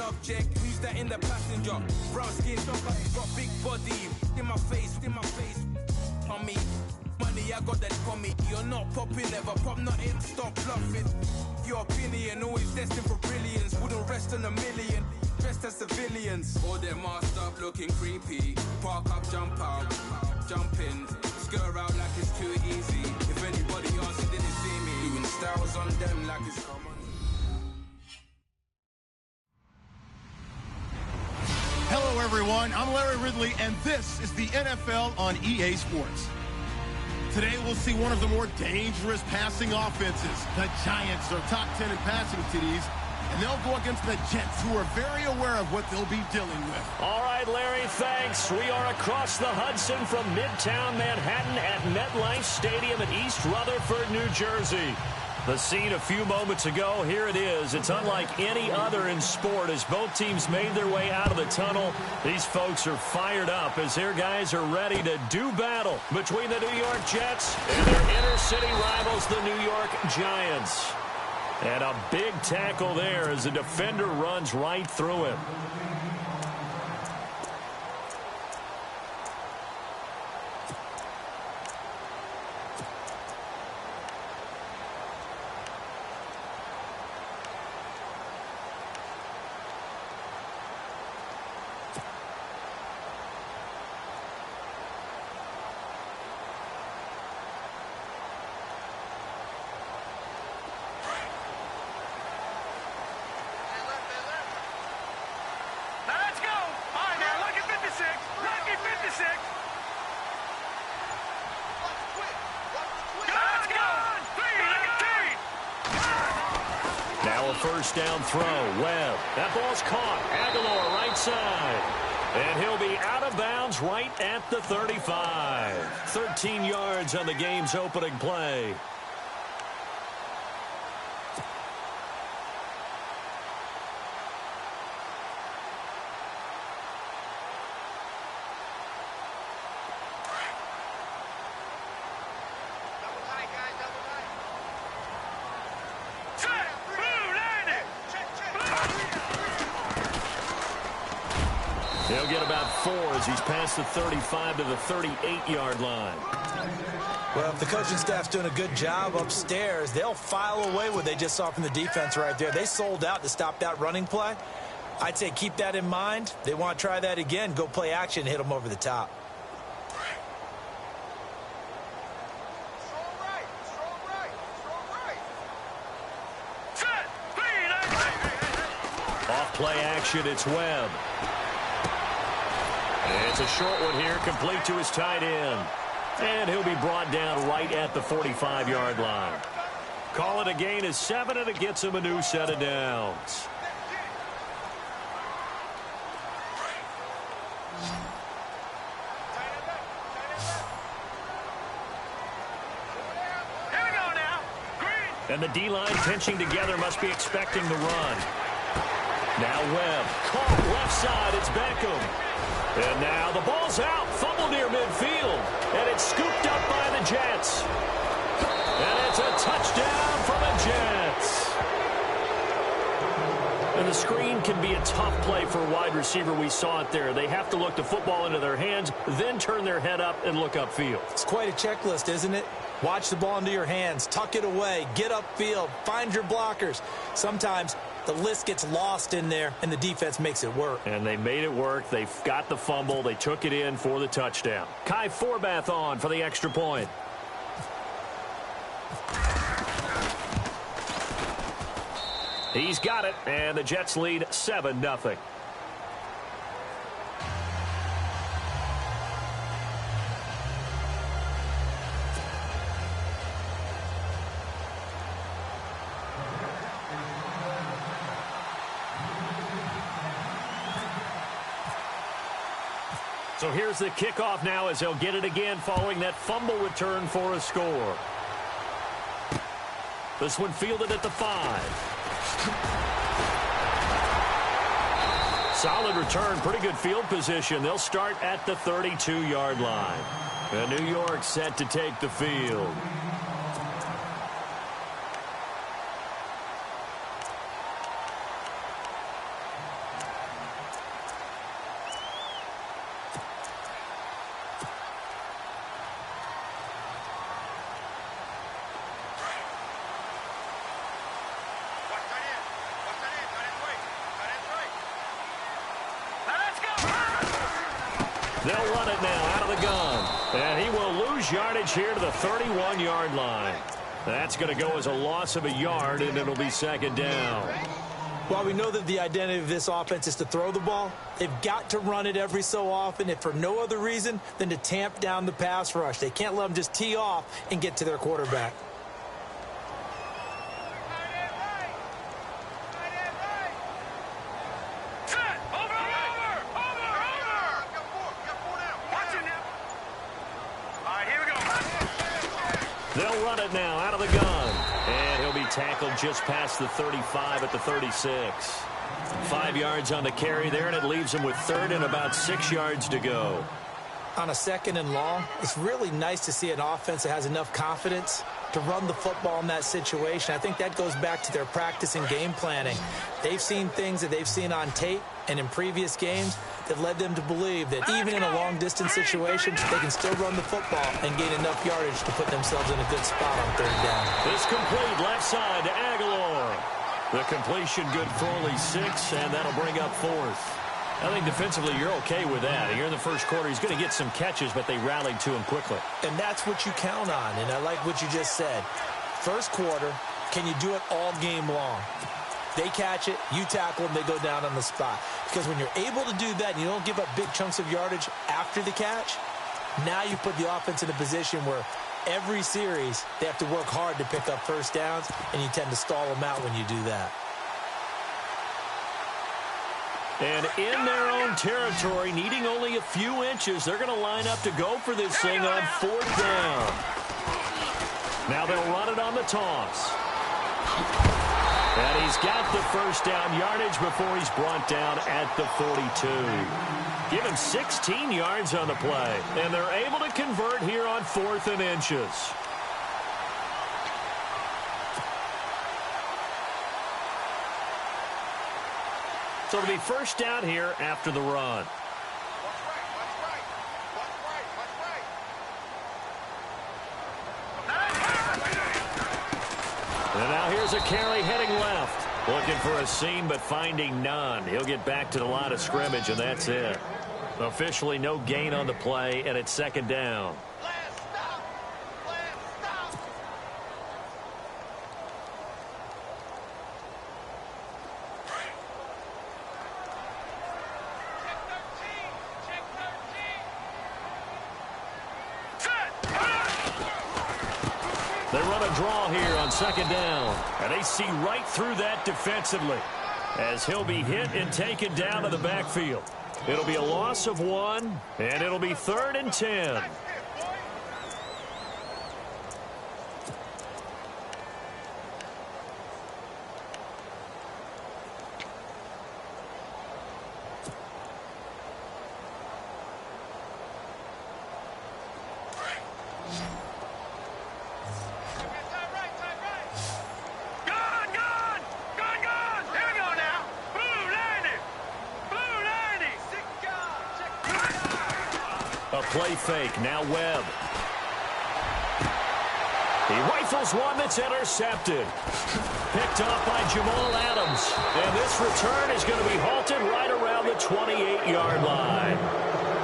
object. Who's that in the passenger? Brown skin, got big body. In my face, on me. Money, I got that for me. You're not popping, never pop nothing. Stop bluffing. Your opinion, always destined for brilliance. Wouldn't rest on a million. Dressed as civilians. All them masked up looking creepy. Park up, jump out, jump in. Skirt out like it's too easy. If anybody else didn't see me, doing styles on them like it's common. Hello, everyone. I'm Larry Ridley, and this is the NFL on EA Sports. Today, we'll see one of the more dangerous passing offenses. The Giants are top 10 in passing TDs, and they'll go against the Jets, who are very aware of what they'll be dealing with. All right, Larry, thanks. We are across the Hudson from Midtown Manhattan at MetLife Stadium in East Rutherford, New Jersey. The scene a few moments ago, here it is. It's unlike any other in sport as both teams made their way out of the tunnel. These folks are fired up as their guys are ready to do battle between the New York Jets and their inner city rivals, the New York Giants. And a big tackle there as the defender runs right through him. First down throw. Webb. That ball's caught. Aguilar right side. And he'll be out of bounds right at the 35. 13 yards on the game's opening play. He'll get about 4 as he's past the 35 to the 38-yard line. Well, if the coaching staff's doing a good job upstairs, they'll file away what they just saw from the defense right there. They sold out to stop that running play. I'd say keep that in mind. They want to try that again. Go play action, hit them over the top. Off play action, it's Webb. It's a short one here, complete to his tight end. And he'll be brought down right at the 45-yard line. Call it a gain of 7, and it gets him a new set of downs. Here we go now. Green. And the D-line pinching together must be expecting the run. Now Webb. Caught left side. It's Beckham. And now the ball's out. Fumble near midfield. And it's scooped up by the Jets. And it's a touchdown for the Jets. And the screen can be a tough play for a wide receiver. We saw it there. They have to look the football into their hands, then turn their head up and look upfield. It's quite a checklist, isn't it? Watch the ball into your hands. Tuck it away. Get upfield. Find your blockers. Sometimes the list gets lost in there, and the defense makes it work. And they made it work. They've got the fumble. They took it in for the touchdown. Kai Forbath on for the extra point. He's got it, and the Jets lead 7-0. So here's the kickoff now as they'll get it again following that fumble return for a score. This one fielded at the 5. Solid return, pretty good field position. They'll start at the 32-yard line. And New York set to take the field. They'll run it now out of the gun. And he will lose yardage here to the 31-yard line. That's going to go as a loss of a yard, and it'll be second down. While we know that the identity of this offense is to throw the ball, they've got to run it every so often, if for no other reason than to tamp down the pass rush. They can't let them just tee off and get to their quarterback. They'll run it now out of the gun. And he'll be tackled just past the 35 at the 36. 5 yards on the carry there, and it leaves him with third and about 6 yards to go. On a second and long, it's really nice to see an offense that has enough confidence to run the football in that situation. I think that goes back to their practice and game planning. They've seen things that they've seen on tape and in previous games that led them to believe that even in a long-distance situation, they can still run the football and gain enough yardage to put themselves in a good spot on third down. This complete left side to Aguilar. The completion good for only 6, and that'll bring up fourth. I think defensively you're okay with that. Here in the first quarter, he's going to get some catches, but they rallied to him quickly. And that's what you count on, and I like what you just said. First quarter, can you do it all game long? They catch it, you tackle them, they go down on the spot. Because when you're able to do that and you don't give up big chunks of yardage after the catch, now you put the offense in a position where every series they have to work hard to pick up first downs, and you tend to stall them out when you do that. And in their own territory, needing only a few inches, they're going to line up to go for this thing on fourth down. Now they'll run it on the toss. And he's got the first down yardage before he's brought down at the 42. Give him 16 yards on the play. And they're able to convert here on 4th and inches. So it'll be first down here after the run. And now here's a carry heading left. Looking for a seam, but finding none. He'll get back to the line of scrimmage, and that's it. Officially no gain on the play, and it's second down. They run a draw here on second down, and they see right through that defensively as he'll be hit and taken down to the backfield. It'll be a loss of 1, and it'll be 3rd and 10. Play fake, now Webb. He rifles one that's intercepted. Picked off by Jamal Adams. And this return is going to be halted right around the 28-yard line.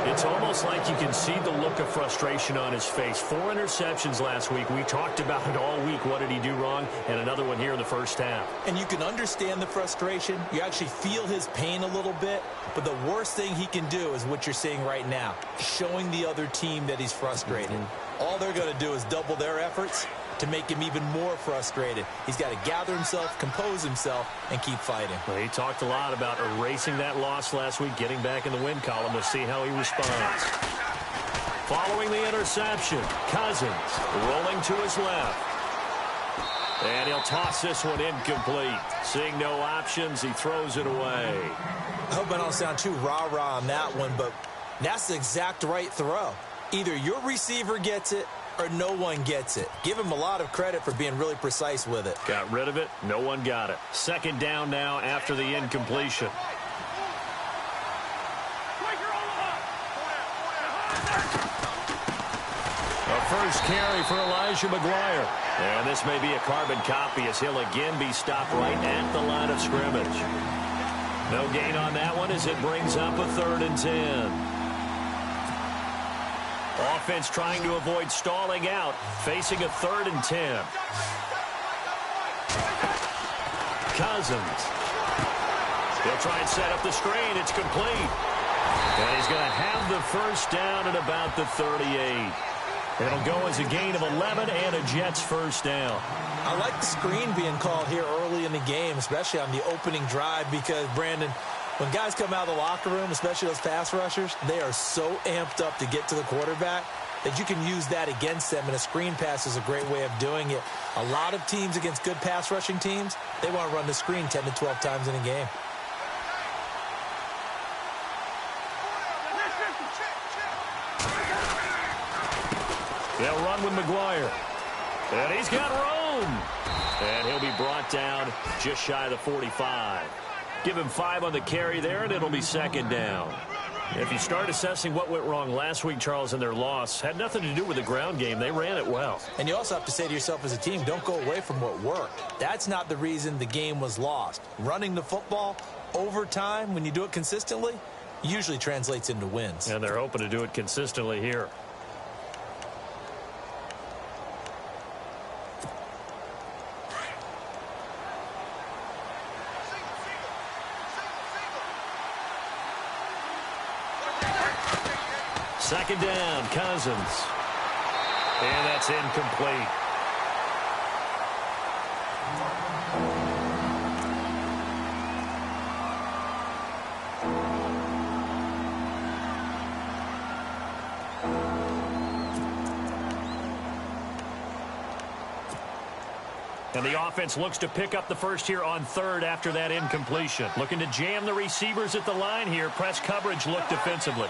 It's almost like you can see the look of frustration on his face. 4 interceptions last week. We talked about it all week. What did he do wrong? And another one here in the first half. And you can understand the frustration. You actually feel his pain a little bit. But the worst thing he can do is what you're seeing right now, showing the other team that he's frustrated. All they're going to do is double their efforts to make him even more frustrated. He's got to gather himself, compose himself, and keep fighting. Well, he talked a lot about erasing that loss last week, getting back in the win column. We'll see how he responds. Following the interception, Cousins rolling to his left. And he'll toss this one incomplete. Seeing no options, he throws it away. I hope I don't sound too rah-rah on that one, but that's the exact right throw. Either your receiver gets it or no one gets it. Give him a lot of credit for being really precise with it. Got rid of it. No one got it. Second down now after the incompletion. A first carry for Elijah McGuire. And this may be a carbon copy as he'll again be stopped right at the line of scrimmage. No gain on that one as it brings up a 3rd and 10. Offense trying to avoid stalling out, facing a 3rd and 10. Cousins. He'll try and set up the screen. It's complete. And he's going to have the first down at about the 38. It'll go as a gain of 11 and a Jets first down. I like the screen being called here early in the game, especially on the opening drive, because, Brandon, when guys come out of the locker room, especially those pass rushers, they are so amped up to get to the quarterback that you can use that against them, and a screen pass is a great way of doing it. A lot of teams against good pass rushing teams, they want to run the screen 10 to 12 times in a game. They'll run with McGuire. And he's got room. And he'll be brought down just shy of the 45. Give him 5 on the carry there, and it'll be 2nd down. If you start assessing what went wrong last week, Charles, in their loss, had nothing to do with the ground game. They ran it well. And you also have to say to yourself as a team, don't go away from what worked. That's not the reason the game was lost. Running the football over time, when you do it consistently, usually translates into wins. And they're hoping to do it consistently here. Second down, Cousins. And that's incomplete. And the offense looks to pick up the first here on 3rd after that incompletion. Looking to jam the receivers at the line here. Press coverage look defensively.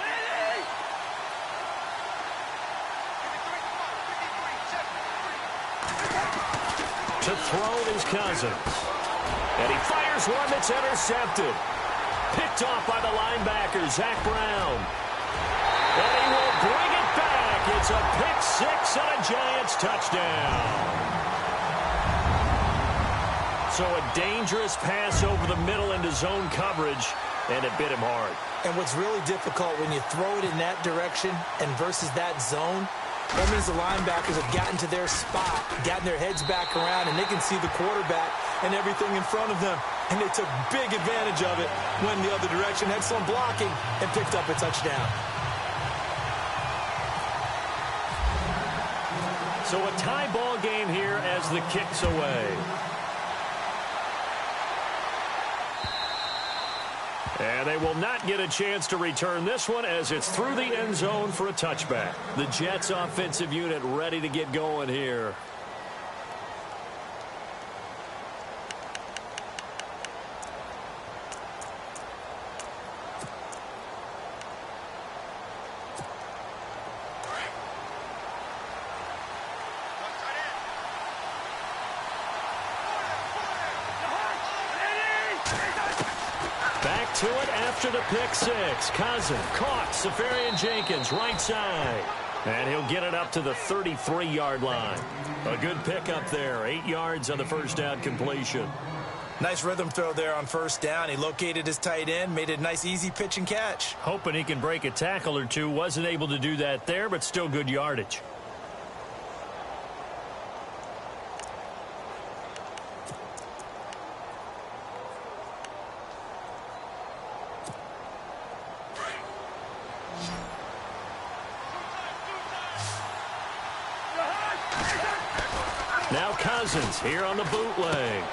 To throw is Cousins. And he fires one that's intercepted. Picked off by the linebacker, Zach Brown. And he will bring it back. It's a pick-6 and a Giants touchdown. So a dangerous pass over the middle into zone coverage, and it bit him hard. And what's really difficult when you throw it in that direction and versus that zone, that means the linebackers have gotten to their spot, gotten their heads back around, and they can see the quarterback and everything in front of them. And they took big advantage of it, went the other direction, had some blocking, and picked up a touchdown. So a tie ball game here as the kick's away. And they will not get a chance to return this one as it's through the end zone for a touchback. The Jets offensive unit ready to get going here. To it after the pick-6. Cousins caught. Safarian-Jenkins right side. And he'll get it up to the 33-yard line. A good pickup there. 8 yards on the first down completion. Nice rhythm throw there on first down. He located his tight end, made it a nice easy pitch and catch. Hoping he can break a tackle or two. Wasn't able to do that there, but still good yardage. Now Cousins here on the bootleg.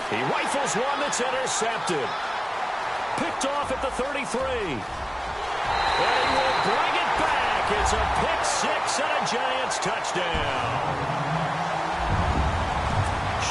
He rifles one that's intercepted. Picked off at the 33. And he will bring it back. It's a pick-6 and a Giants touchdown.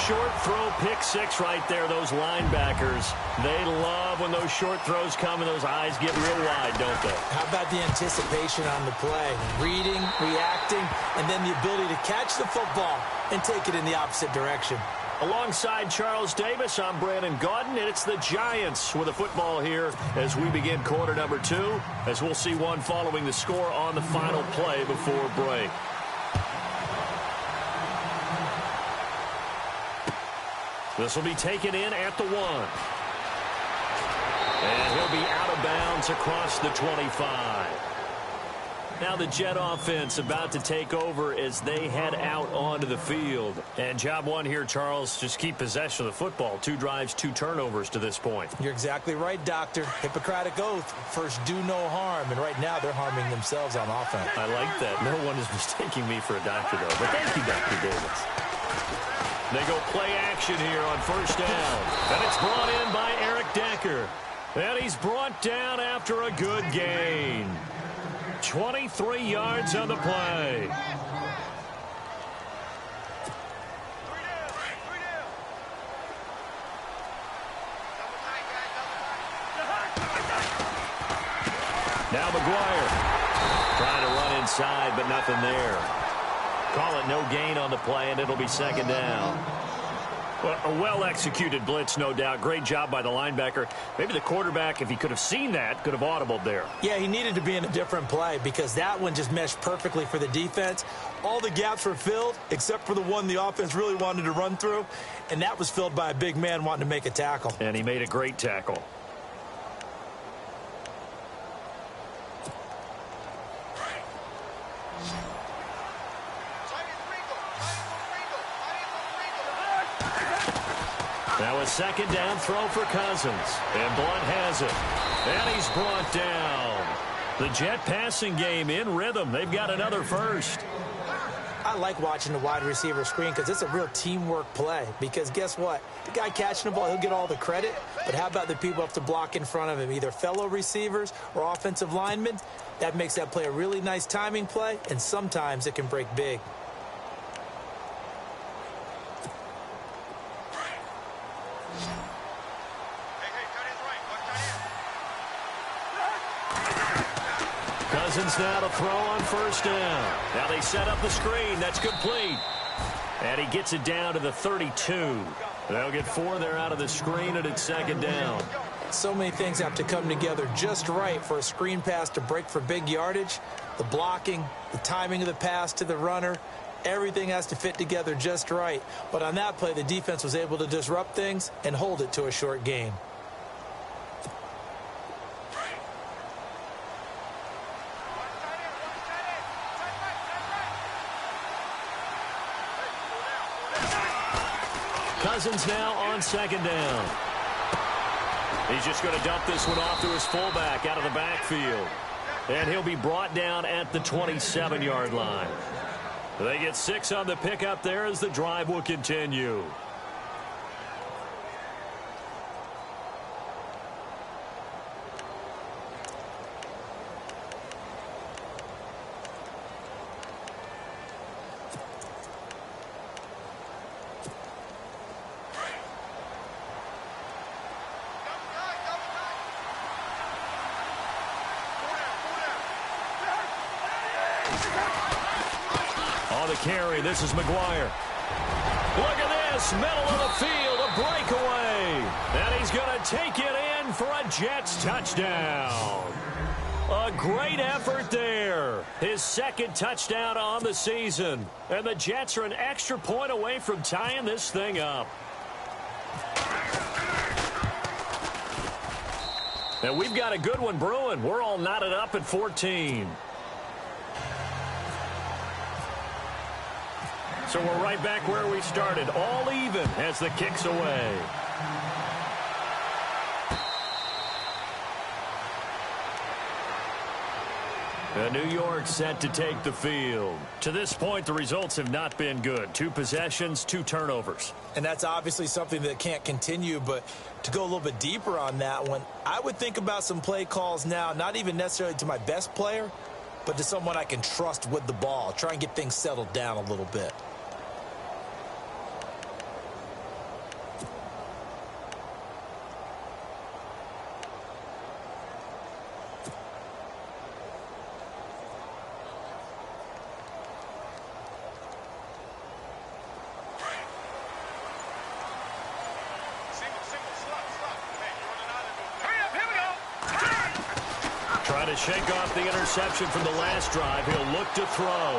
Short throw pick-6 right there. Those linebackers, they love when those short throws come and those eyes get real wide, don't they? How about the anticipation on the play? Reading, reacting, and then the ability to catch the football and take it in the opposite direction. Alongside Charles Davis, I'm Brandon Gaudin, and it's the Giants with the football here as we begin quarter number 2, as we'll see one following the score on the final play before break. This will be taken in at the 1. And he'll be out of bounds across the 25. Now the Jet offense about to take over as they head out onto the field. And job one here, Charles, just keep possession of the football. 2 drives, 2 turnovers to this point. You're exactly right, Doctor. Hippocratic oath. First, do no harm. And right now, they're harming themselves on offense. I like that. No one is mistaking me for a doctor, though. But thank you, Dr. Davis. They go play action here on first down. And it's brought in by Eric Decker. And he's brought down after a good gain. 23 yards on the play. Now McGuire trying to run inside, but nothing there. Call it no gain on the play, and it'll be second down. Well, a well-executed blitz, no doubt. Great job by the linebacker. Maybe the quarterback, if he could have seen that, could have audibled there. Yeah, he needed to be in a different play because that one just meshed perfectly for the defense. All the gaps were filled except for the one the offense really wanted to run through, and that was filled by a big man wanting to make a tackle. And he made a great tackle. Now a second down throw for Cousins. And Blunt has it. And he's brought down. The Jet passing game in rhythm. They've got another first. I like watching the wide receiver screen because it's a real teamwork play. Because guess what? The guy catching the ball, he'll get all the credit. But how about the people up to block in front of him, either fellow receivers or offensive linemen? That makes that play a really nice timing play, and sometimes it can break big. Cousins now to throw on first down. Now they set up the screen. That's complete. And he gets it down to the 32. They'll get 4 there out of the screen, and it's second down. So many things have to come together just right for a screen pass to break for big yardage. The blocking, the timing of the pass to the runner, everything has to fit together just right. But on that play, the defense was able to disrupt things and hold it to a short gain. Cousins now on second down. He's just going to dump this one off to his fullback out of the backfield. And he'll be brought down at the 27-yard line. They get 6 on the pickup there as the drive will continue. On the carry, this is McGuire. Look at this, middle of the field, a breakaway. And he's going to take it in for a Jets touchdown. A great effort there. His second touchdown on the season. And the Jets are an extra point away from tying this thing up. And we've got a good one brewing. We're all knotted up at 14. So we're right back where we started, all even as the kick's away. New York set to take the field. To this point, the results have not been good. 2 possessions, 2 turnovers. And that's obviously something that can't continue, but to go a little bit deeper on that one, I would think about some play calls now, not even necessarily to my best player, but to someone I can trust with the ball. Try and get things settled down a little bit. To shake off the interception from the last drive, he'll look to throw.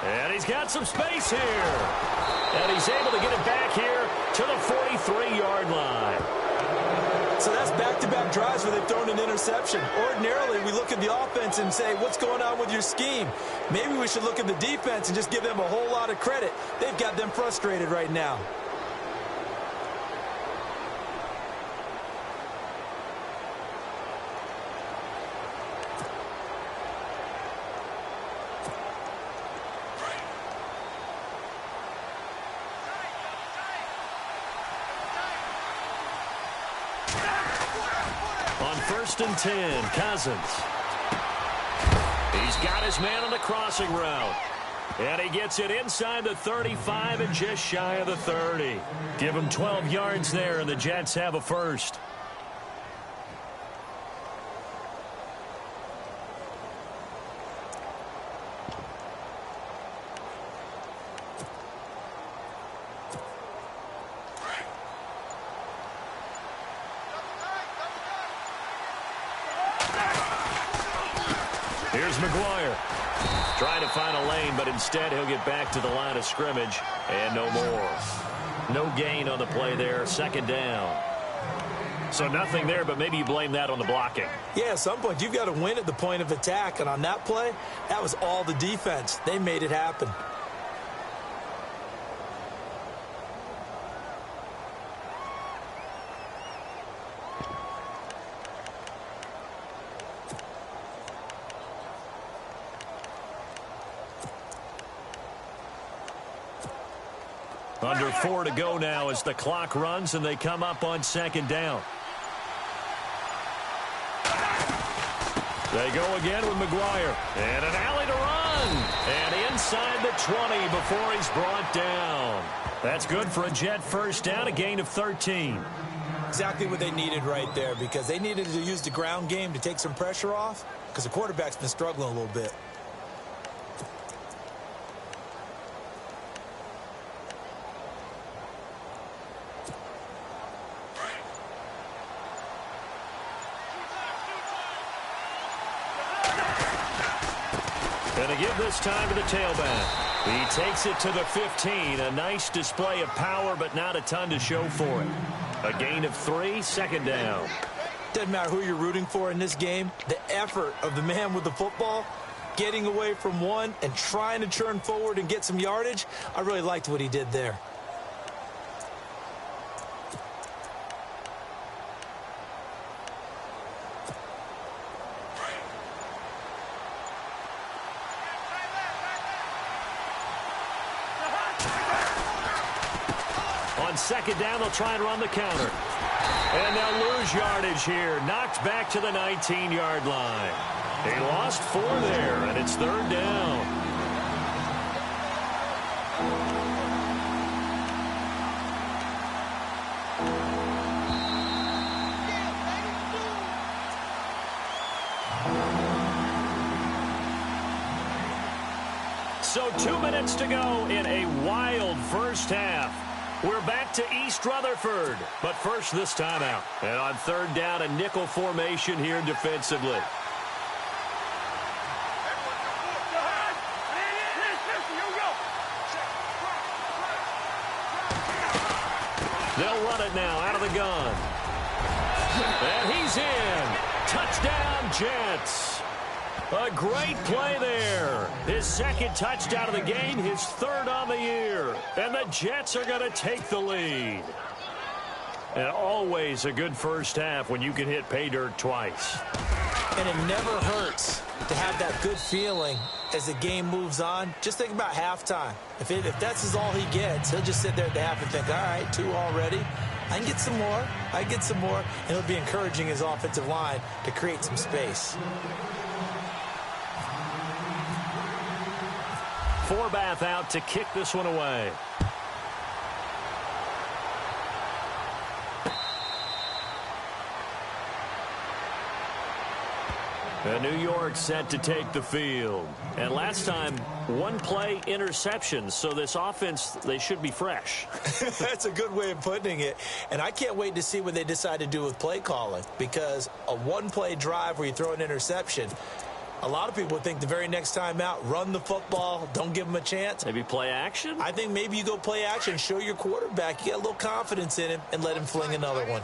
And he's got some space here. And he's able to get it back here to the 43-yard line. So that's back-to-back drives where they've thrown an interception. Ordinarily, we look at the offense and say, what's going on with your scheme? Maybe we should look at the defense and just give them a whole lot of credit. They've got them frustrated right now. On 1st and 10, Cousins. He's got his man on the crossing route. And he gets it inside the 35 and just shy of the 30. Give him 12 yards there, and the Jets have a first. Here's McGuire. Trying to find a lane, but instead he'll get back to the line of scrimmage and no more. No gain on the play there. 2nd down. So nothing there, but maybe you blame that on the blocking. Yeah, at some point you've got to win at the point of attack, and on that play, that was all the defense. They made it happen. Under 4 to go now as the clock runs and they come up on 2nd down. They go again with McGuire. And an alley to run. And inside the 20 before he's brought down. That's good for a Jet first down, a gain of 13. Exactly what they needed right there, because they needed to use the ground game to take some pressure off, because the quarterback's been struggling a little bit. And to give this time to the tailback. He takes it to the 15. A nice display of power, but not a ton to show for it. A gain of 3, 2nd down. Doesn't matter who you're rooting for in this game. The effort of the man with the football, getting away from one and trying to turn forward and get some yardage, I really liked what he did there. On 2nd down, they'll try and run the counter. And they'll lose yardage here. Knocked back to the 19-yard line. They lost 4 there, and it's 3rd down. So 2 minutes to go in a wild first half. We're back to East Rutherford, but first this timeout. And on 3rd down, a nickel formation here defensively. They'll run it now out of the gun. And he's in. Touchdown, Jets. A great play there. His 2nd touchdown of the game, his 3rd on the year. And the Jets are going to take the lead. And always a good first half when you can hit pay dirt twice. And it never hurts to have that good feeling as the game moves on. Just think about halftime. If that's all he gets, he'll just sit there at the half and think, all right, 2 already. I can get some more. I can get some more. And it'll be encouraging his offensive line to create some space. Forbath out to kick this one away. And New York set to take the field. And last time, 1 play interception. So this offense, they should be fresh. That's a good way of putting it. And I can't wait to see what they decide to do with play calling. Because a 1-play drive where you throw an interception, a lot of people think the very next time out, run the football, don't give them a chance. Maybe play action? I think maybe you go play action, show your quarterback you got a little confidence in him, and let him fling another one.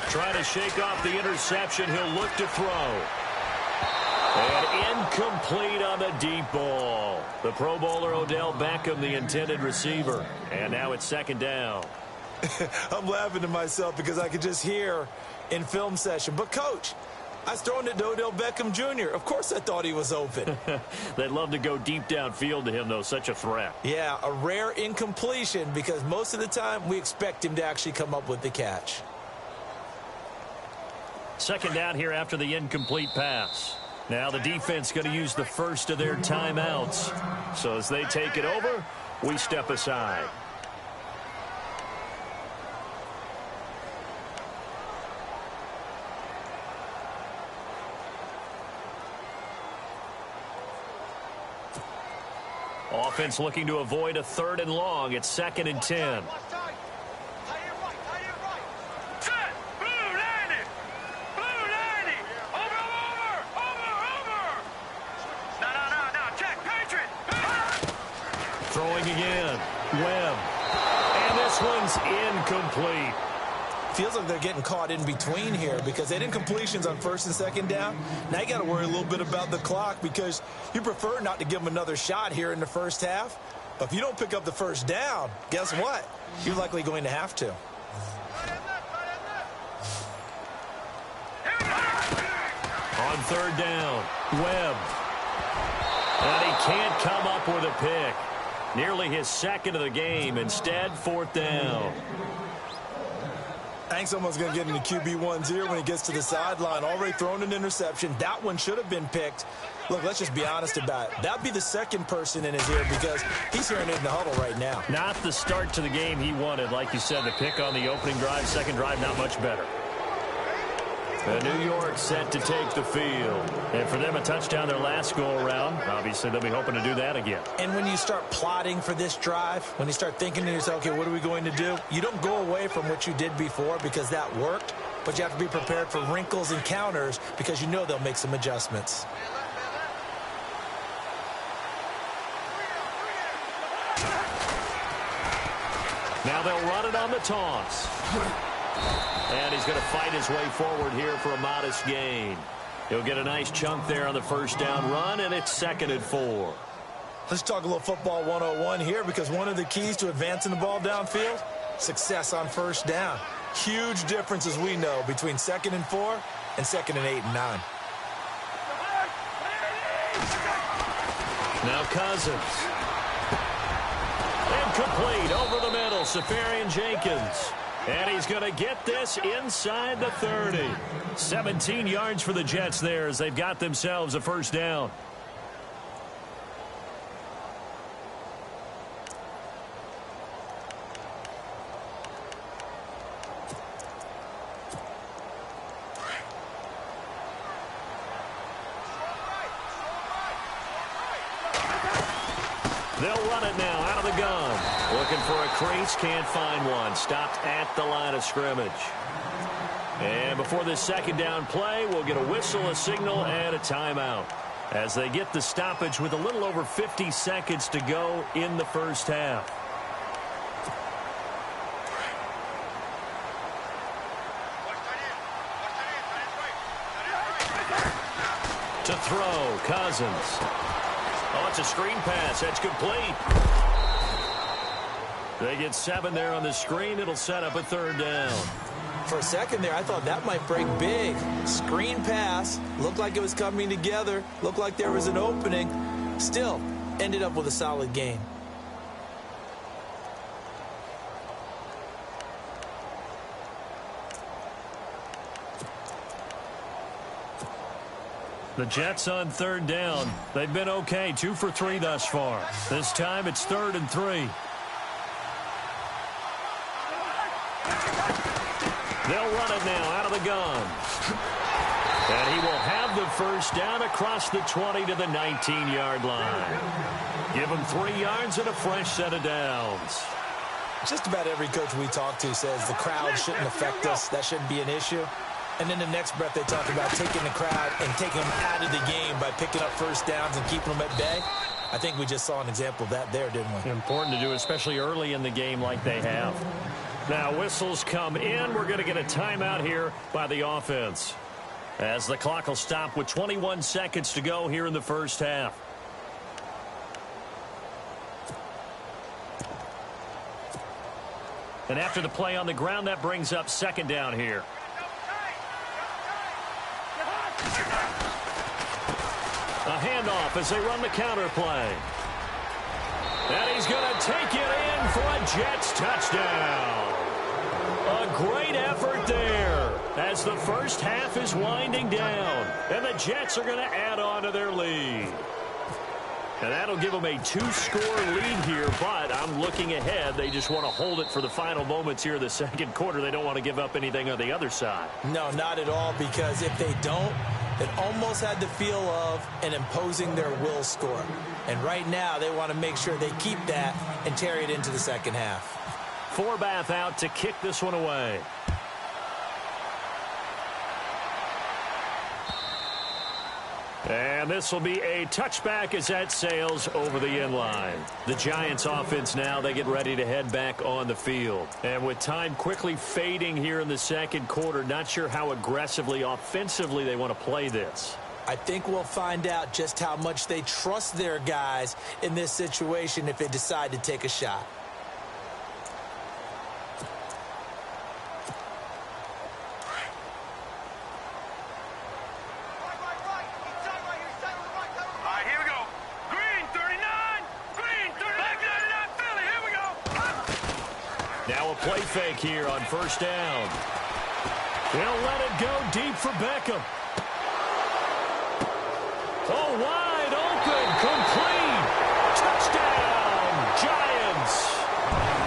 Trying to shake off the interception. He'll look to throw. And incomplete on the deep ball. The Pro Bowler Odell Beckham, the intended receiver. And now it's second down. I'm laughing to myself because I could just hear in film session. But, Coach, I was throwing it to Odell Beckham Jr. Of course I thought he was open. They'd love to go deep downfield to him, though. Such a threat. Yeah, a rare incompletion because most of the time we expect him to actually come up with the catch. Second down here after the incomplete pass. Now the defense going to use the first of their timeouts. So as they take it over, we step aside. Offense looking to avoid a 3rd and long. It's 2nd and 10. Throwing again. Webb. And this one's incomplete. Feels like they're getting caught in between here because they had incompletions on 1st and 2nd down. Now you got to worry a little bit about the clock because you prefer not to give them another shot here in the first half. But if you don't pick up the 1st down, guess what? You're likely going to have to. On 3rd down, Webb. And he can't come up with a pick. Nearly his 2nd of the game. Instead, 4th down. I think someone's going to get into QB1's ear when he gets to the sideline. Already thrown an interception. That one should have been picked. Look, let's just be honest about it. That'd be the 2nd person in his ear because he's hearing it in the huddle right now. Not the start to the game he wanted. Like you said, the pick on the opening drive, 2nd drive, not much better. And New York set to take the field. And for them, a touchdown their last go-around. Obviously, they'll be hoping to do that again. And when you start plotting for this drive, when you start thinking to yourself, okay, what are we going to do? You don't go away from what you did before because that worked. But you have to be prepared for wrinkles and counters because you know they'll make some adjustments. Now they'll run it on the toss. And he's going to fight his way forward here for a modest gain. He'll get a nice chunk there on the 1st down run, and it's 2nd and 4. Let's talk a little football 101 here because one of the keys to advancing the ball downfield, success on 1st down. Huge difference, as we know, between 2nd and 4 and 2nd and 8 and 9. Now Cousins. Incomplete over the middle. Safarian Jenkins. And he's going to get this inside the 30. 17 yards for the Jets there as they've got themselves a 1st down. They'll run it now out of the gun. Looking for a crease, can't find one. Stopped at the line of scrimmage. And before this 2nd down play, we'll get a whistle, a signal, and a timeout. As they get the stoppage with a little over 50 seconds to go in the 1st half. To throw, Cousins. Oh, it's a screen pass. That's complete. They get 7 there on the screen. It'll set up a 3rd down. For a second there, I thought that might break big. Screen pass. Looked like it was coming together. Looked like there was an opening. Still, ended up with a solid gain. The Jets on 3rd down. They've been okay, 2 for 3 thus far. This time it's 3rd and 3. They'll run it now out of the gun. And he will have the 1st down across the 20 to the 19-yard line. Give him 3 yards and a fresh set of downs. Just about every coach we talk to says the crowd shouldn't affect us. That shouldn't be an issue. And then the next breath they talk about taking the crowd and taking them out of the game by picking up 1st downs and keeping them at bay. I think we just saw an example of that there, didn't we? Important to do, especially early in the game like they have. Now whistles come in. We're going to get a timeout here by the offense, as the clock will stop with 21 seconds to go here in the first half. And after the play on the ground, that brings up second down here. A handoff as they run the counter play. And he's going to take it in for a Jets touchdown. A great effort there as the first half is winding down. And the Jets are going to add on to their lead. And that'll give them a 2-score lead here, but I'm looking ahead. They just want to hold it for the final moments here in the second quarter. They don't want to give up anything on the other side. No, not at all, because if they don't, it almost had the feel of an imposing their will score. And right now, they want to make sure they keep that and carry it into the second half. Forbath out to kick this one away. And this will be a touchback as that sails over the end line. The Giants offense now, they get ready to head back on the field. And with time quickly fading here in the second quarter, not sure how aggressively, offensively they want to play this. I think we'll find out just how much they trust their guys in this situation if they decide to take a shot. Play fake here on first down. They'll let it go deep for Beckham. Oh, wide open, complete. Touchdown, Giants.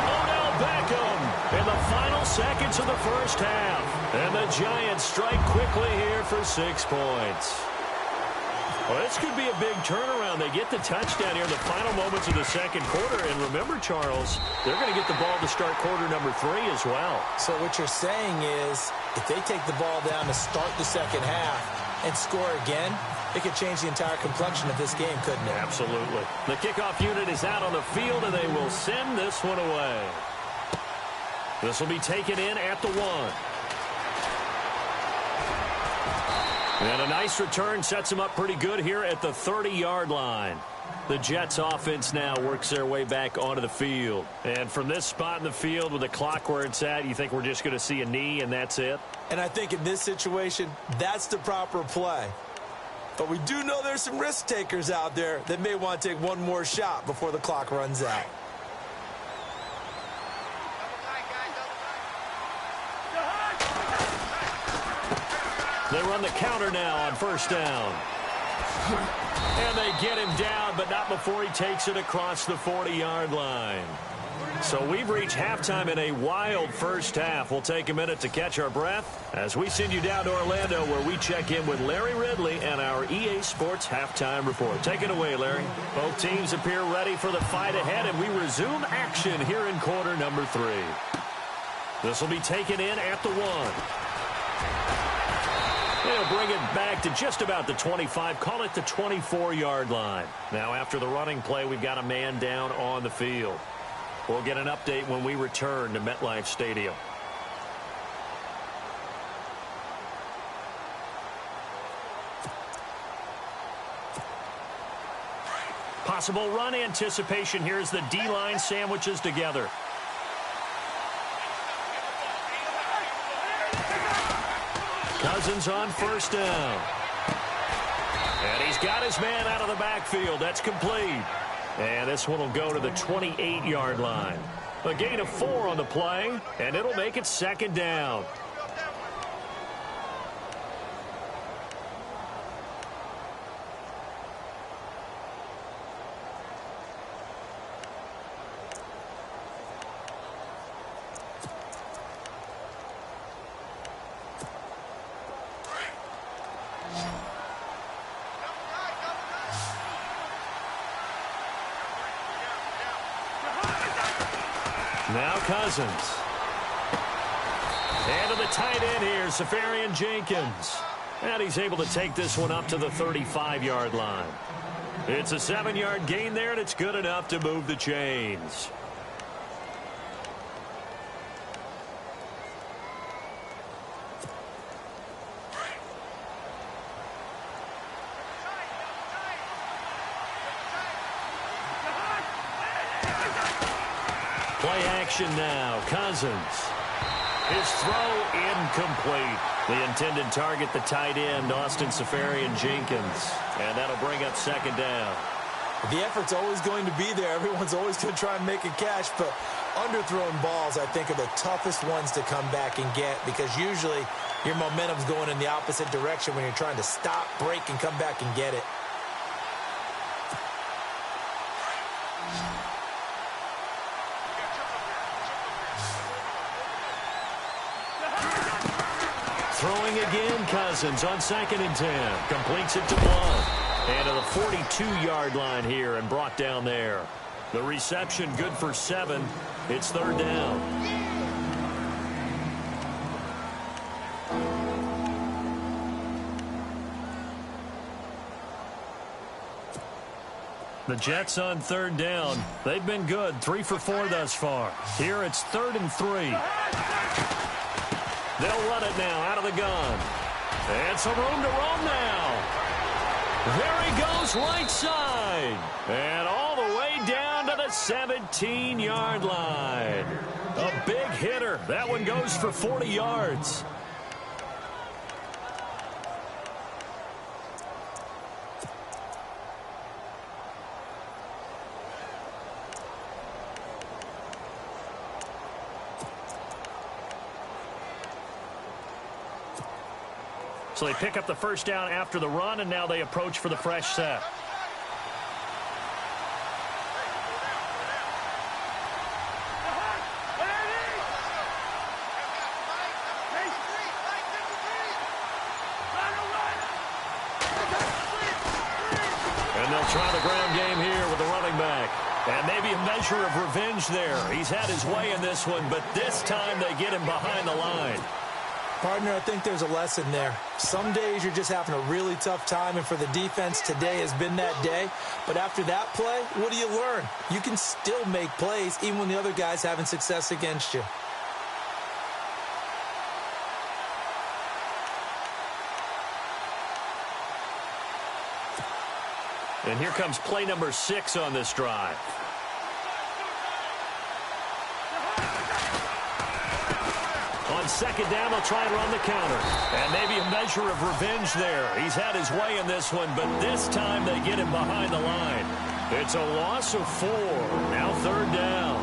Odell Beckham in the final seconds of the first half. And the Giants strike quickly here for 6 points. Well, this could be a big turnaround. They get the touchdown here in the final moments of the second quarter. And remember, Charles, they're going to get the ball to start quarter number 3 as well. So what you're saying is if they take the ball down to start the second half and score again, it could change the entire complexion of this game, couldn't it? Absolutely. The kickoff unit is out on the field, and they will send this one away. This will be taken in at the 1. And a nice return sets them up pretty good here at the 30-yard line. The Jets offense now works their way back onto the field. And from this spot in the field with the clock where it's at, you think we're just going to see a knee and that's it? And I think in this situation, that's the proper play. But we do know there's some risk takers out there that may want to take one more shot before the clock runs out. They run the counter now on first down. And they get him down, but not before he takes it across the 40-yard line. So we've reached halftime in a wild first half. We'll take a minute to catch our breath as we send you down to Orlando, where we check in with Larry Ridley and our EA Sports Halftime Report. Take it away, Larry. Both teams appear ready for the fight ahead, and we resume action here in quarter number 3. This will be taken in at the 1. They'll bring it back to just about the 25, call it the 24-yard line. Now, after the running play, we've got a man down on the field. We'll get an update when we return to MetLife Stadium. Possible run anticipation here as the D-line sandwiches together. Cousins on first down. And he's got his man out of the backfield. That's complete. And this one will go to the 28-yard line. A gain of 4 on the play, and it'll make it second down. Now Cousins. And to the tight end here, Safarian Jenkins. And he's able to take this one up to the 35-yard line. It's a 7-yard gain there, and it's good enough to move the chains. Play action now. Cousins. His throw incomplete. The intended target, the tight end, Austin Safarian-Jenkins. And that'll bring up second down. The effort's always going to be there. Everyone's always going to try and make a catch, but underthrown balls, I think, are the toughest ones to come back and get because usually your momentum's going in the opposite direction when you're trying to stop, break, and come back and get it. Throwing again, Cousins on 2nd and 10. Completes it to Blount. And to the 42-yard line here and brought down there. The reception good for 7. It's 3rd down. The Jets on 3rd down. They've been good. 3 for 4 thus far. Here it's 3rd and 3. They'll run it now out of the gun. And some room to roam now. There he goes right side. And all the way down to the 17-yard line. A big hitter. That one goes for 40 yards. So they pick up the first down after the run, and now they approach for the fresh set. And they'll try the ground game here with the running back. And maybe a measure of revenge there. He's had his way in this one, but this time they get him behind the line. Partner, I think there's a lesson there. Some days you're just having a really tough time, and for the defense, today has been that day. But after that play, what do you learn? You can still make plays even when the other guy's having success against you. And here comes play number 6 on this drive. On 2nd down, they'll try and run the counter. And maybe a measure of revenge there. He's had his way in this one, but this time they get him behind the line. It's a loss of 4. Now 3rd down.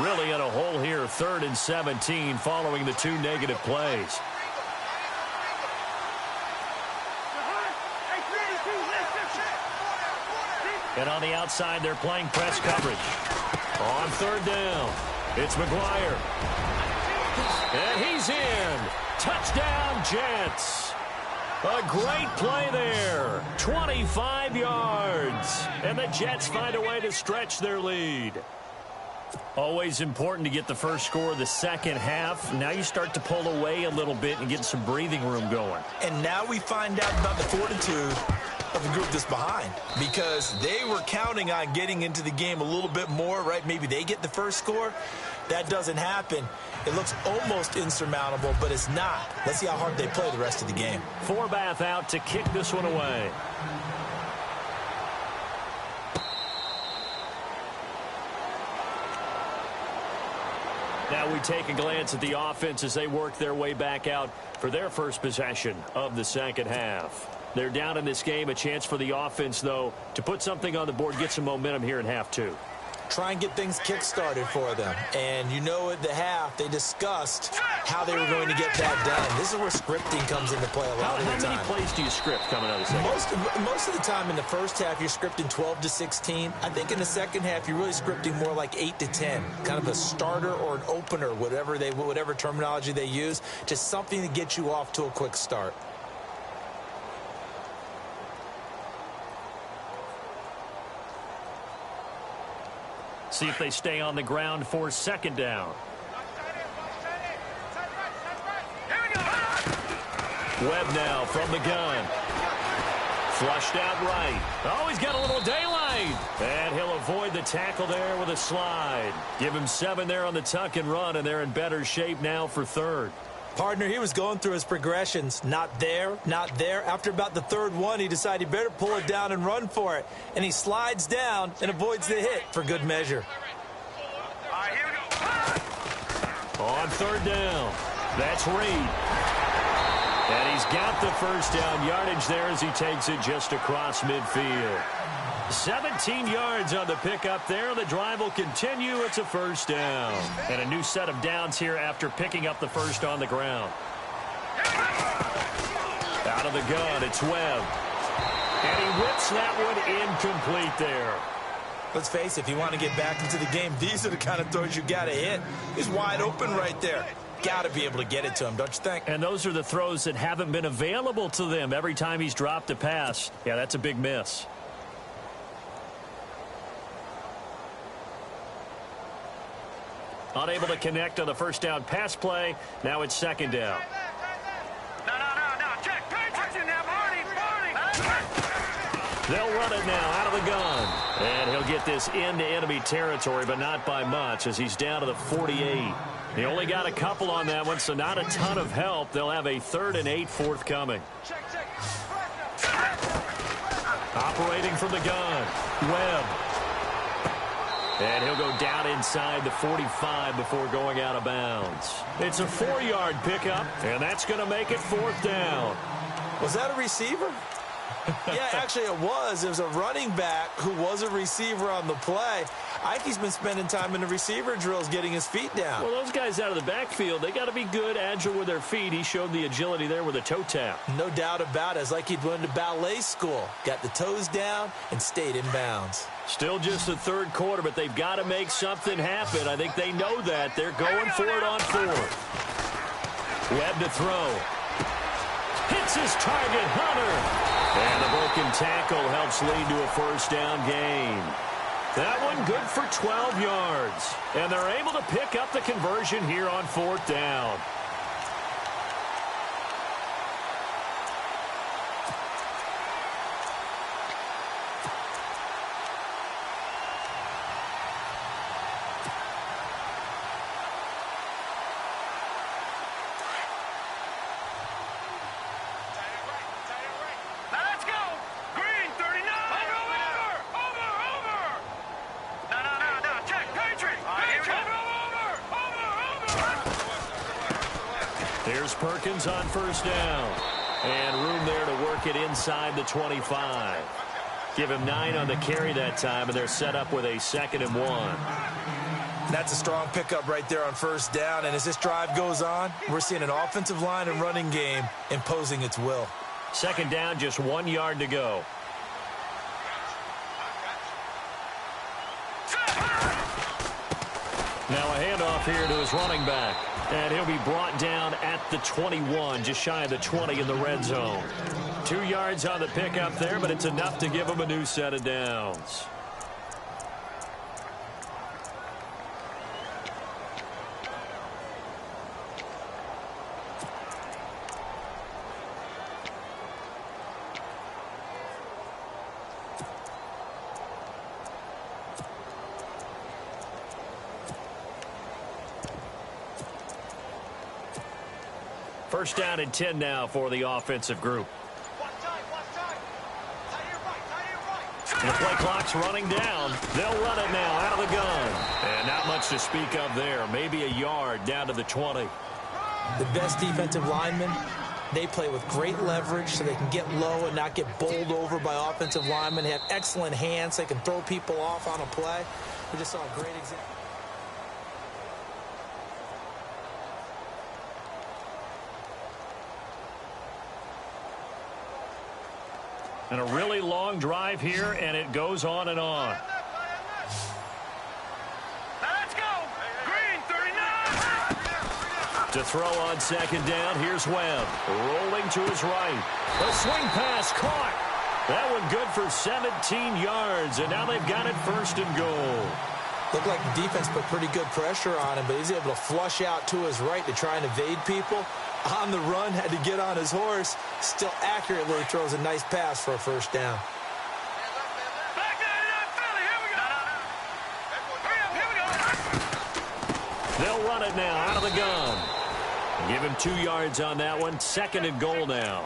Really in a hole here, 3rd and 17 following the 2 negative plays. And on the outside, they're playing press coverage. On 3rd down, it's McGuire. And he's in. Touchdown, Jets. A great play there. 25 yards. And the Jets find a way to stretch their lead. Always important to get the first score of the second half. Now you start to pull away a little bit and get some breathing room going. And now we find out about the fortitude of the group that's behind, because they were counting on getting into the game a little bit more, right? Maybe they get the first score. That doesn't happen. It looks almost insurmountable, but it's not. Let's see how hard they play the rest of the game. Forbath out to kick this one away. Now we take a glance at the offense as they work their way back out for their first possession of the second half. They're down in this game. A chance for the offense, though, to put something on the board, get some momentum here in half 2. Try and get things kick-started for them. And you know at the half, they discussed how they were going to get that done. This is where scripting comes into play a lot of the time. How many plays do you script coming out of the second half? Most of the time in the first half, you're scripting 12 to 16. I think in the second half, you're really scripting more like 8 to 10. Kind of a starter or an opener, whatever terminology they use. Just something to get you off to a quick start. See if they stay on the ground for 2nd down. Webb now from the gun. Flushed out right. Oh, he's got a little daylight. And he'll avoid the tackle there with a slide. Give him 7 there on the tuck and run, and they're in better shape now for 3rd. Partner, he was going through his progressions. Not there, not there. After about the third one, he decided he better pull it down and run for it. And he slides down and avoids the hit for good measure. All right, here we go. On third down, that's Reed. And he's got the first down yardage there as he takes it just across midfield. 17 yards on the pickup there. The drive will continue. It's a first down. And a new set of downs here after picking up the first on the ground. Out of the gun, it's Webb. And he whips that one incomplete there. Let's face it, if you want to get back into the game, these are the kind of throws you got to hit. He's wide open right there. Got to be able to get it to him, don't you think? And those are the throws that haven't been available to them every time he's dropped a pass. Yeah, that's a big miss. Unable to connect on the first down pass play. Now it's second down. No. Check. Patriots in there. Barney. They'll run it now out of the gun. And he'll get this into enemy territory, but not by much as he's down to the 48. He only got a couple on that one, so not a ton of help. They'll have a 3rd and 8 forthcoming. Operating from the gun, Webb. And he'll go down inside the 45 before going out of bounds. It's a 4-yard pickup, and that's going to make it 4th down. Was that a receiver? Yeah, actually it was. It was a running back who was a receiver on the play. Ike's been spending time in the receiver drills getting his feet down. Well, those guys out of the backfield, they got to be good, agile with their feet. He showed the agility there with a toe tap. No doubt about it. It's like he'd went to ballet school. Got the toes down and stayed in bounds. Still just the third quarter, but they've got to make something happen. I think they know that. They're going for it on 4th. Webb to throw. Hits his target, Hunter. And the broken tackle helps lead to a first down gain. That one good for 12 yards. And they're able to pick up the conversion here on 4th down. Here's Perkins on first down. And room there to work it inside the 25. Give him 9 on the carry that time, and they're set up with a 2nd and 1. That's a strong pickup right there on first down. And as this drive goes on, we're seeing an offensive line and running game imposing its will. 2nd down, just 1 yard to go. Now a handoff here to his running back. And he'll be brought down at the 21, just shy of the 20 in the red zone. 2 yards on the pickup there, but it's enough to give him a new set of downs. First down and 10 now for the offensive group. And the play clock's running down. They'll run it now out of the gun. And not much to speak of there. Maybe a yard down to the 20. The best defensive linemen, they play with great leverage so they can get low and not get bowled over by offensive linemen. They have excellent hands. They can throw people off on a play. We just saw a great example. And a really long drive here, and it goes on and on. Let's go. Green, 39. To throw on 2nd down, here's Webb. Rolling to his right. A swing pass caught. That one good for 17 yards, and now they've got it 1st and goal. Looked like the defense put pretty good pressure on him, but he's able to flush out to his right to try and evade people. On the run, had to get on his horse. Still accurately throws a nice pass for a first down. Back there to that Philly. Here we go. Hurry up, here we go. They'll run it now out of the gun. Give him 2 yards on that one. 2nd and goal now.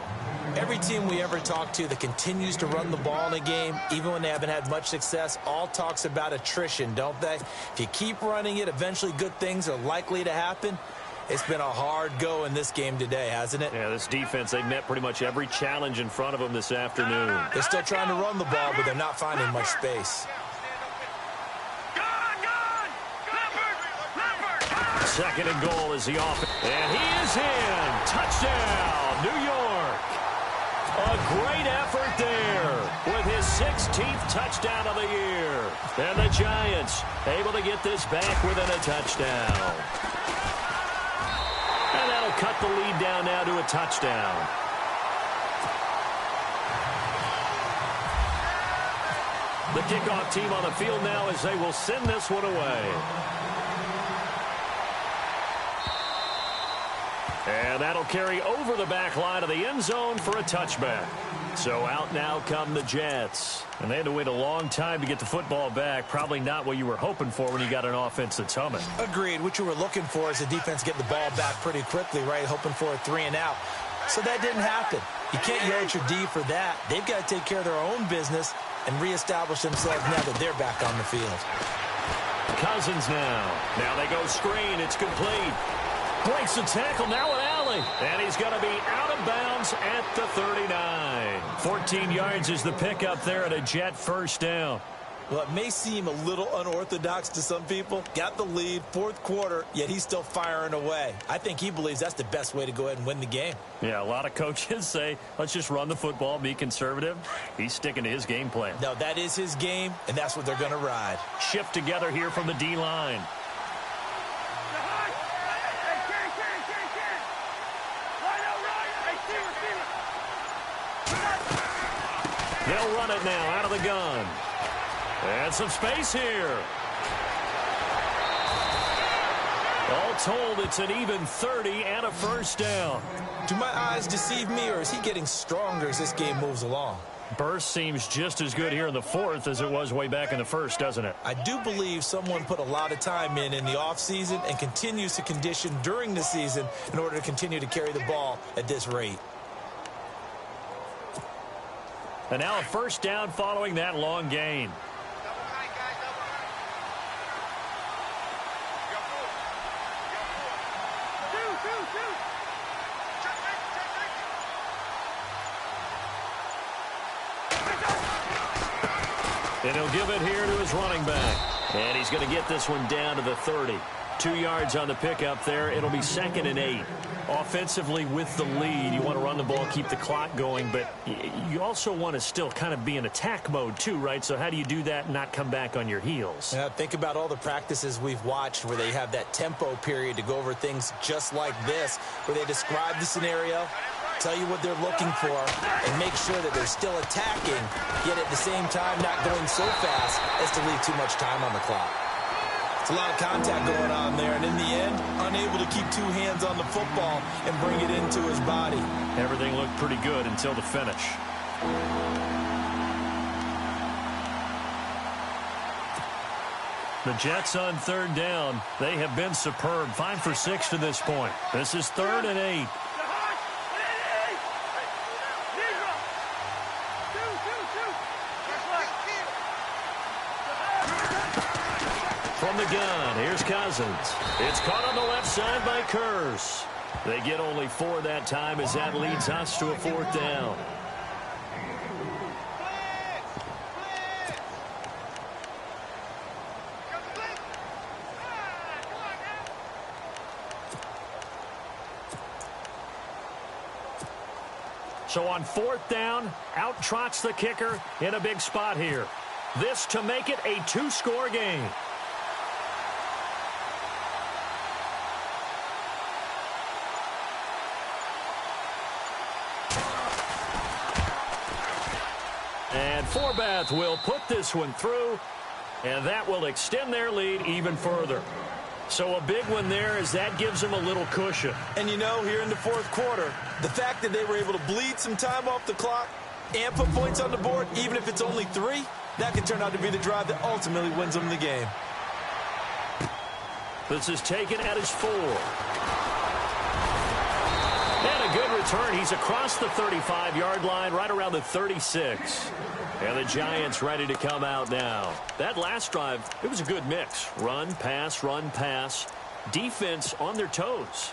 Every team we ever talk to that continues to run the ball in a game, even when they haven't had much success, all talks about attrition, don't they? If you keep running it, eventually good things are likely to happen. It's been a hard go in this game today, hasn't it? Yeah, this defense, they've met pretty much every challenge in front of them this afternoon. They're still trying to run the ball, but they're not finding much space. 2nd and goal is the offense. And he is in. Touchdown, New York. A great effort there with his 16th touchdown of the year. And the Giants able to get this back within a touchdown. And that'll cut the lead down now to a touchdown. The kickoff team on the field now as they will send this one away. And that'll carry over the back line of the end zone for a touchback. So out now come the Jets. And they had to wait a long time to get the football back. Probably not what you were hoping for when you got an offense that's humming. Agreed. What you were looking for is the defense getting the ball back pretty quickly, right? Hoping for a 3 and out. So that didn't happen. You can't yell at your D for that. They've got to take care of their own business and reestablish themselves now that they're back on the field. Cousins now. Now they go screen. It's complete. Breaks the tackle now with Alley. And he's going to be out of bounds at the 39. 14 yards is the pickup there at a Jet first down. Well, it may seem a little unorthodox to some people. Got the lead, 4th quarter, yet he's still firing away. I think he believes that's the best way to go ahead and win the game. Yeah, a lot of coaches say, let's just run the football, be conservative. He's sticking to his game plan. No, that is his game, and that's what they're going to ride. Shift together here from the D-line. They'll run it now out of the gun. And some space here. All told, it's an even 30 and a first down. Do my eyes deceive me, or is he getting stronger as this game moves along? Burst seems just as good here in the 4th as it was way back in the 1st, doesn't it? I do believe someone put a lot of time in the offseason and continues to condition during the season in order to continue to carry the ball at this rate. And now a first down following that long gain. And he'll give it here to his running back. And he's going to get this one down to the 30. 2 yards on the pickup there. It'll be 2nd and 8. Offensively with the lead, you want to run the ball, keep the clock going, but you also want to still kind of be in attack mode too, right? So how do you do that and not come back on your heels? Yeah, think about all the practices we've watched where they have that tempo period to go over things just like this, where they describe the scenario, tell you what they're looking for, and make sure that they're still attacking, yet at the same time not going so fast as to leave too much time on the clock. It's a lot of contact going on there, and in the end, unable to keep 2 hands on the football and bring it into his body. Everything looked pretty good until the finish. The Jets on 3rd down. They have been superb. 5 for 6 to this point. This is 3rd and 8. From the gun, here's Cousins. It's caught on the left side by Kurz. They get only 4 that time as that leads us to a 4th down. So on 4th down, out trots the kicker in a big spot here. This to make it a 2-score game. And Forbath will put this one through, and that will extend their lead even further. So a big one there as that gives them a little cushion. And you know, here in the 4th quarter, the fact that they were able to bleed some time off the clock and put points on the board, even if it's only 3, that could turn out to be the drive that ultimately wins them the game. This is taken at his 4. return. He's across the 35-yard line, right around the 36. And the Giants ready to come out now. That last drive, it was a good mix. Run, pass, defense on their toes.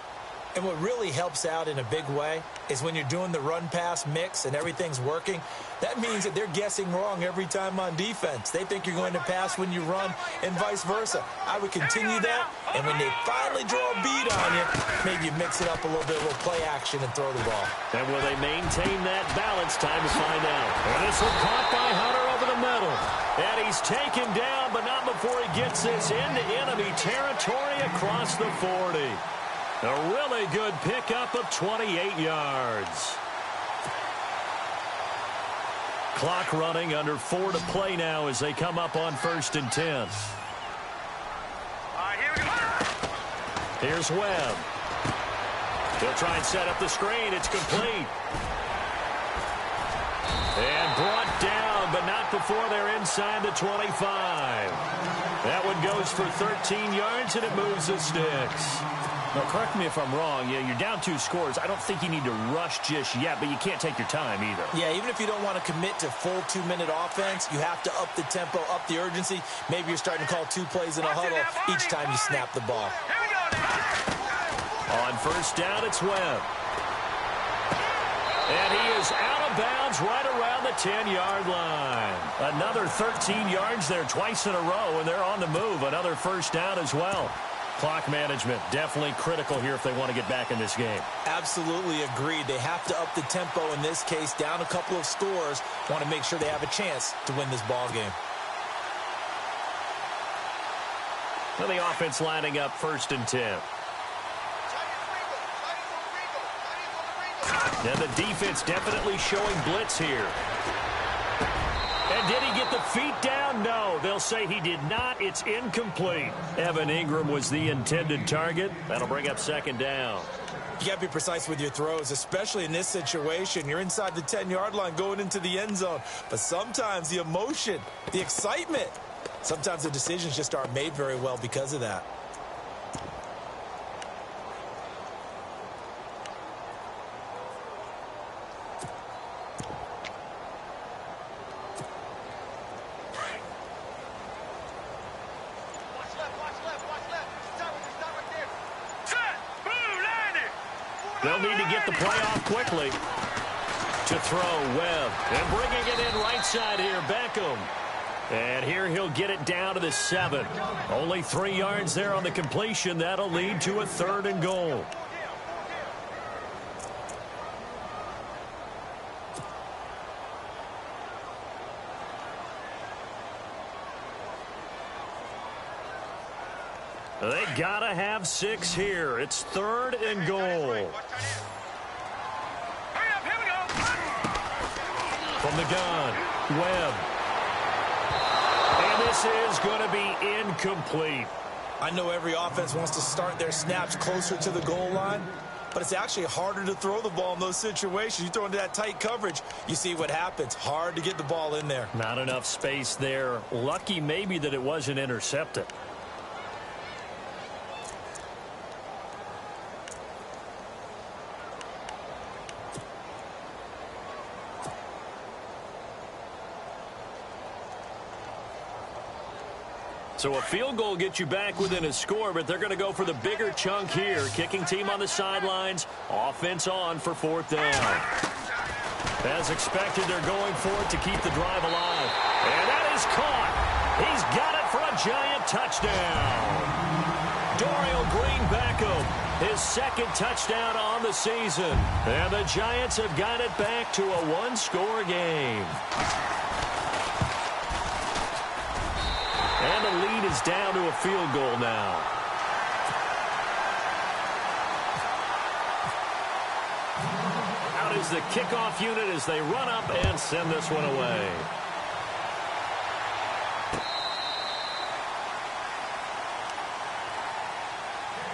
And what really helps out in a big way is when you're doing the run-pass mix and everything's working, that means that they're guessing wrong every time on defense. They think you're going to pass when you run and vice versa. I would continue that, and when they finally draw a bead on you, maybe you mix it up a little bit, a little play action and throw the ball. And will they maintain that balance? Time to find out. And this one caught by Hunter over the middle. And he's taken down, but not before he gets this into enemy territory across the 40. A really good pickup of 28 yards. Clock running, under 4 to play now as they come up on 1st and 10. All right, here we go. Here's Webb. He'll try and set up the screen. It's complete. And brought down, but not before they're inside the 25. That one goes for 13 yards, and it moves the sticks. Now, correct me if I'm wrong. Yeah, you're down 2 scores. I don't think you need to rush just yet, but you can't take your time either. Yeah, even if you don't want to commit to full 2-minute offense, you have to up the tempo, up the urgency. Maybe you're starting to call 2 plays in a huddle each time you snap the ball. Here we go now. On 1st down, it's Webb. And he is out of bounds right around the 10-yard line. Another 13 yards there twice in a row, and they're on the move. Another 1st down as well. Clock management definitely critical here if they want to get back in this game. Absolutely agreed. They have to up the tempo in this case, down a couple of scores. Want to make sure they have a chance to win this ball game. Well, the offense lining up 1st and 10. And the defense definitely showing blitz here. And did he get the feet down? No, they'll say he did not. It's incomplete. Evan Ingram was the intended target. That'll bring up 2nd down. You got to be precise with your throws, especially in this situation. You're inside the 10-yard line going into the end zone. But sometimes the emotion, the excitement, sometimes the decisions just aren't made very well because of that. They'll need to get the play off quickly. To throw, Webb. And bringing it in right side here, Beckham. And here he'll get it down to the 7. Only 3 yards there on the completion. That'll lead to a 3rd and goal. They gotta have 6 here. It's 3rd and goal. From the gun, Webb. And this is going to be incomplete. I know every offense wants to start their snaps closer to the goal line, but it's actually harder to throw the ball in those situations. You throw into that tight coverage, you see what happens. Hard to get the ball in there. Not enough space there. Lucky maybe that it wasn't intercepted. So a field goal gets you back within a score, but they're going to go for the bigger chunk here. Kicking team on the sidelines. Offense on for 4th down. As expected, they're going for it to keep the drive alive. And that is caught. He's got it for a giant touchdown. Dorial Green Beckham, his 2nd touchdown on the season. And the Giants have got it back to a 1-score game. And the lead is down to a field goal now. Out is the kickoff unit as they run up and send this one away.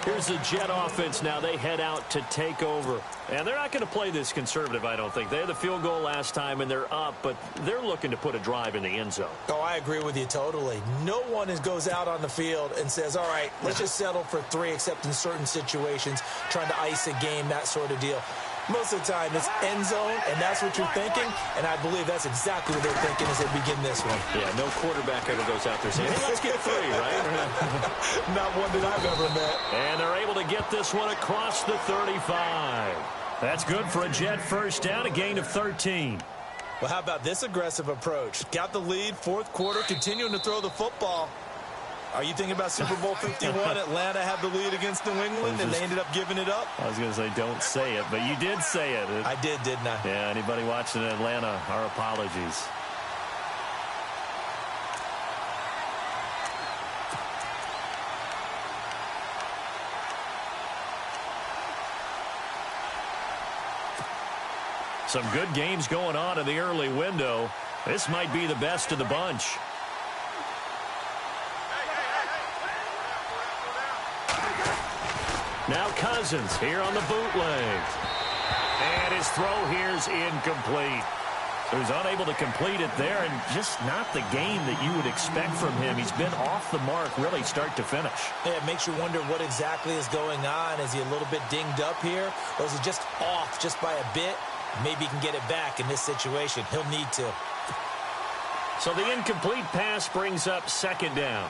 Here's the Jet offense now. They head out to take over. And they're not going to play this conservative, I don't think. They had the field goal last time, and they're up, but they're looking to put a drive in the end zone. Oh, I agree with you totally. No one goes out on the field and says, all right, let's just settle for 3, except in certain situations, trying to ice a game, that sort of deal. Most of the time, it's end zone, and that's what you're thinking, and I believe that's exactly what they're thinking as they begin this one. Yeah, no quarterback ever goes out there saying, hey, let's get 3, right? Not one that I've ever met. And they're able to get this one across the 35. That's good for a Jet first down, a gain of 13. Well, how about this aggressive approach? Got the lead, fourth quarter, continuing to throw the football. Are you thinking about Super Bowl 51? Atlanta had the lead against New England, and they ended up giving it up? I was going to say, don't say it, but you did say it. I did, didn't I? Yeah, anybody watching in Atlanta, our apologies. Some good games going on in the early window. This might be the best of the bunch. Now Cousins here on the bootleg. And his throw here's incomplete. So he's unable to complete it there, and just not the game that you would expect from him. He's been off the mark really start to finish. Yeah, it makes you wonder what exactly is going on. Is he a little bit dinged up here, or is he just off just by a bit? Maybe he can get it back in this situation. He'll need to. So the incomplete pass brings up second down.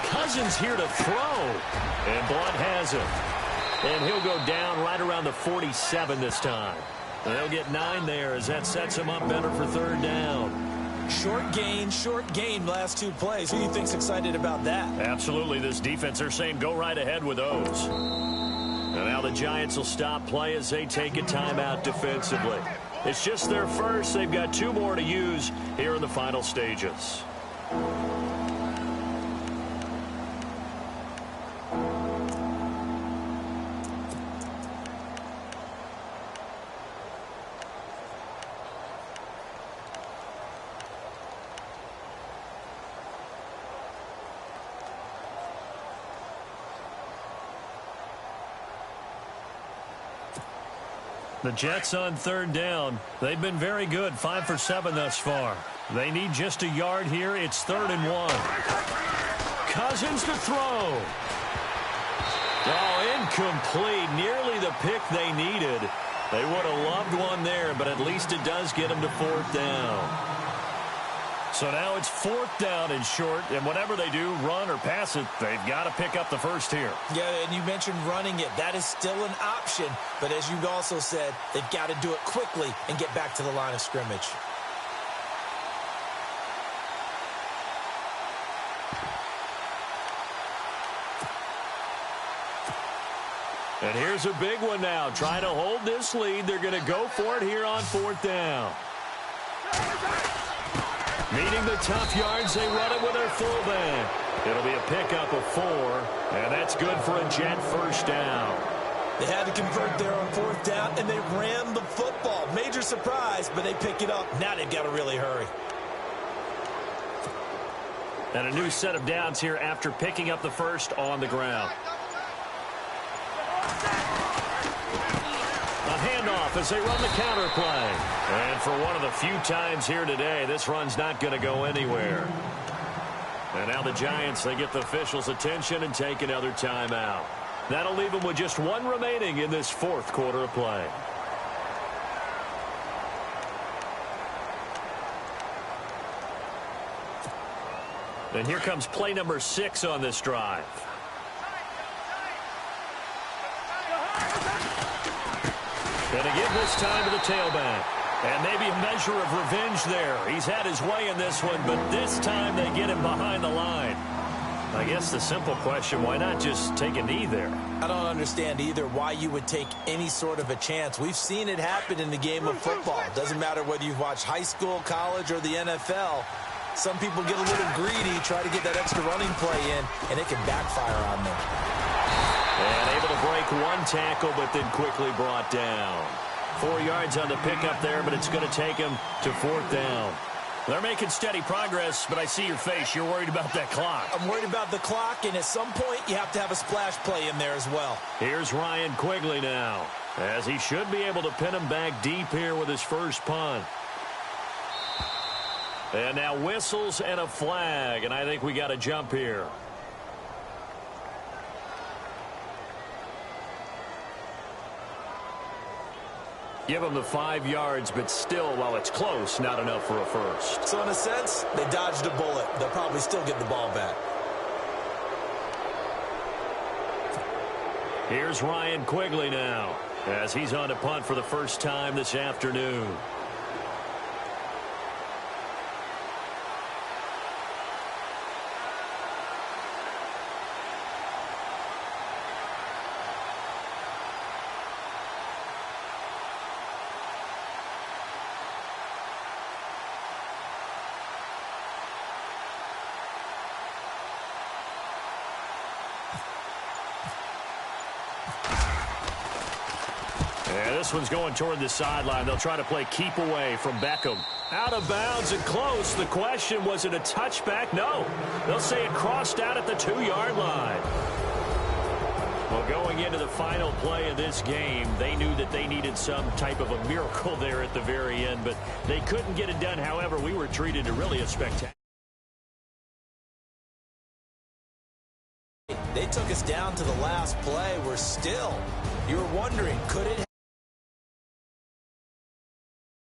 Cousins here to throw. And Blunt has it. And he'll go down right around the 47 this time. And they'll get 9 there as that sets him up better for third down. Short gain last 2 plays. Who do you think's excited about that? Absolutely. This defense, they're saying go right ahead with those. And now the Giants will stop play as they take a timeout defensively. It's just their first. They've got 2 more to use here in the final stages. The Jets on third down. They've been very good, 5 for 7 thus far. They need just a yard here. It's 3rd and 1. Cousins to throw. Oh, incomplete. Nearly the pick they needed. They would have loved one there, but at least it does get them to 4th down. So now it's 4th down and short, and whatever they do, run or pass it, they've got to pick up the first here. Yeah, and you mentioned running it. That is still an option, but as you also said, they've got to do it quickly and get back to the line of scrimmage. And here's a big one now. Trying to hold this lead. They're going to go for it here on 4th down. Meeting the tough yards, they run it with their fullback. It'll be a pickup of 4, and that's good for a Jet first down. They had to convert there on 4th down, and they ran the football. Major surprise, but they pick it up. Now they've got to really hurry. And a new set of downs here after picking up the first on the ground. A handoff as they run the counter play. And for one of the few times here today, this run's not going to go anywhere. And now the Giants, they get the officials' attention and take another timeout. That'll leave them with just 1 remaining in this 4th quarter of play. And here comes play number 6 on this drive. Going to give this time to the tailback. And maybe a measure of revenge there. He's had his way in this one, but this time they get him behind the line. I guess the simple question, why not just take a knee there? I don't understand either why you would take any sort of a chance. We've seen it happen in the game of football. It doesn't matter whether you've watched high school, college, or the NFL. Some people get a little greedy, try to get that extra running play in, and it can backfire on them. And able to break 1 tackle, but then quickly brought down. 4 yards on the pickup there, but it's going to take him to 4th down. They're making steady progress, but I see your face. You're worried about that clock. I'm worried about the clock, and at some point, you have to have a splash play in there as well. Here's Ryan Quigley now, as he should be able to pin him back deep here with his first punt. And now whistles and a flag, and I think we got a jump here. Give them the 5 yards, but still, while it's close, not enough for a first. So in a sense, they dodged a bullet. They'll probably still get the ball back. Here's Ryan Quigley now, as he's on to punt for the first time this afternoon. This one's going toward the sideline. They'll try to play keep away from Beckham. Out of bounds and close. The question, was it a touchback? No. They'll say it crossed out at the 2-yard line. Well, going into the final play of this game, they knew that they needed some type of a miracle there at the very end, but they couldn't get it done. However, we were treated to really a spectacular. They took us down to the last play. We're still, you're wondering, could it